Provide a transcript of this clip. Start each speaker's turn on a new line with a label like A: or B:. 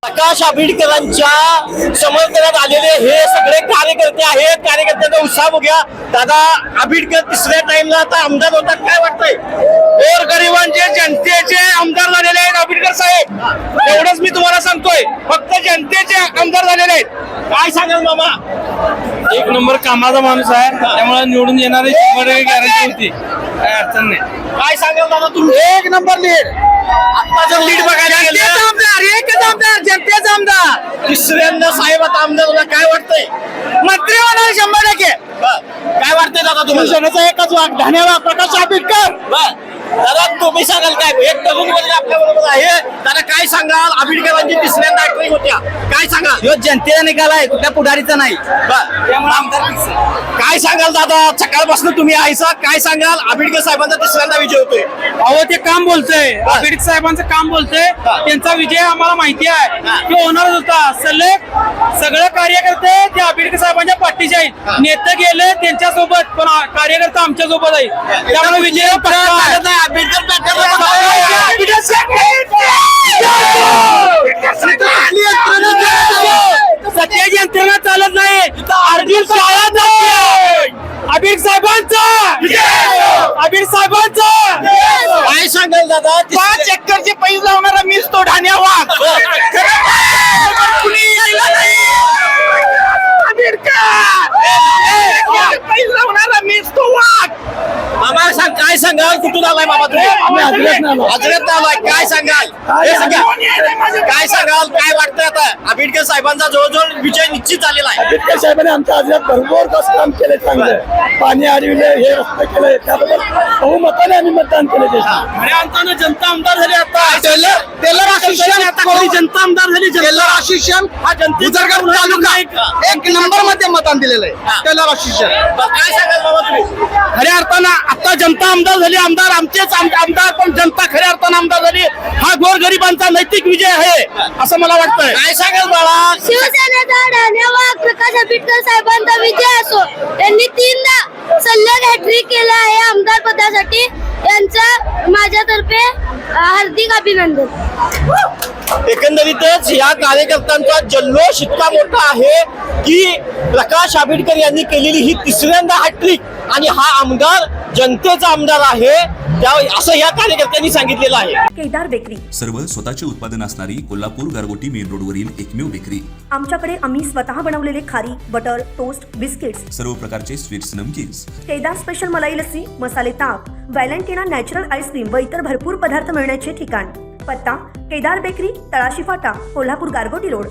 A: प्रकाश आंबेडकरांच्या समर्थनात आलेले हे सगळे कार्यकर्ते आहेत. कार्यकर्त्यांचा उत्साह बघूया. दादा, आंबेडकर तिसऱ्या टाइमला आता आमदार होतात, काय वाटतंय?
B: गोरगरिबांचे जनतेचे आमदार झालेले आहेत आंबेडकर साहेब. एवढंच मी तुम्हाला सांगतोय, फक्त जनतेचे आमदार झालेले आहेत.
A: काय सांगाल मामा?
B: एक नंबर कामाचा माणूस आहे, त्यामुळे निवडून येणारी 100% गॅरंटी होती, काय अडचण नाही.
A: काय सांगाल दादा तुम्ही?
B: एक नंबर लीड.
A: आता जर लीड बघायला गेलं
B: आमदार, एकच आमदार, जनतेचा आमदार.
A: तिसऱ्यांदा साहेब आता आमदार होणार, काय वाटतंय?
B: मंत्री होणार 100%.
A: काय वाटतंय दादा तुम्हाला?
B: शिवसेनेचा एकच वाघ, धन्यवाद प्रकाश आंबेडकर.
A: दादा तुम्ही सांगाल काय? एक तरुण वर्ग आपल्या बरोबर आहे. दादा काय सांगाल? आंबेडकरांची तिसऱ्यांदा हॅट्रिक होत्या, काय सांगाल?
B: ह्यो जनतेचा निकाल आहे, कुठल्या पुढारीचा नाही.
A: त्यामुळे आमदार fix आहे. काय सांगाल दादा? सकाळपासून तुम्ही आयसा, काय सांगाल? आंबेडकर साहेबांचा तिसऱ्यांदा विजय होतोय.
B: अहो ते काम बोलतोय, आंबेडकर साहेबांचं काम बोलतोय. त्यांचा विजय आम्हाला माहिती आहे की होणारच होता. सगळे कार्यकर्ते ते आंबेडकर साहेबांच्या पाठीचे आहेत. नेते गेले त्यांच्या सोबत, पण कार्यकर्ता आमच्या सोबत आहे. त्यामुळे विजय पक्का. सत्याची यंत्रणा चालत नाही. अर्जुन शाळा जाते. आंबेडकर साहेबांचा, आंबेडकर साहेबांचा.
A: काय सांगाल दादा?
B: 5 एकरचे पैसे लावणारा मीच तो ढाण्या वाघ. कुणी यायला नाही. पैसे लावणारा मीच तो वाघ.
A: मामा सांग, काय सांगाल? कुठून आलाय मामा तुम्ही? हजरत आलाय, काय सांगाल? हे सांगा. काय सांगाल? काय वाटतंय आता? आंबेडकर साहेबांचा जवळजवळ विजय निश्चित झालेला आहे.
C: आंबेडकर साहेबांनी आमच्या आजल्यात भरपूर कसं काम केले, चांगलं पाणी अडविले, हे रस्ते केले, त्याबद्दल बहुमताने आम्ही मतदान केले.
B: खऱ्या अर्थानं जनता आमदार झाली. आता टेलर आशिषियन जनता आमदार झाली. टेलर आशिषियन हा जनतेचा तालुका 1 नंबर मध्ये मतदान दिलेलं आहे. टेलर आशिषियन.
A: काय सांगाल बाबा तुम्ही?
B: खऱ्या अर्थानं आता जनता आमदार झाली. आमदार आमचेच आमदार, पण जनता खऱ्या अर्थानं आमदार झाली. हा गोरगरिबांचा नैतिक विजय आहे असं मला वाटतंय.
A: काय सांगाल बाळा?
D: शिवसेनेचा धन्यवाद प्रकाश आंबेडकर साहेबांचा विजय असो. त्यांनी 3दा सलग हॅट्रिक केला आहे आमदार पदासाठी. यांचा माझ्यातर्फे हार्दिक अभिनंदन.
A: एकंदरीतच या कार्यकर्त्यांचा जल्लोष इतका मोठा आहे की प्रकाश आंबेडकर यांनी केलेली ही तिसऱ्यांदा हॅट्रिक आणि हा आमदार जनतेचा आमदार आहे, असं या कार्यकर्त्यांनी सांगितलेलं आहे.
E: केदार बेकरी
F: सर्व स्वतःचे उत्पादन असणारी कोल्हापूर गारगोटी मेन रोडवरील एकमेव बेकरी.
E: आमच्याकडे आम्ही स्वतः बनवलेले खारी, बटर, टोस्ट, बिस्किट्स,
F: सर्व प्रकारचे स्वीट्स, नमकीन्स.
E: केदार स्पेशल मलाई लस्सी, मसाले ताक, व्हॅलेंटिना नॅचरल आईस्क्रीम व इतर भरपूर पदार्थ मिळण्याचे ठिकाण. पत्ता केदार बेकरी, तळाशी फाटा, कोल्हापूर गारगोटी रोड.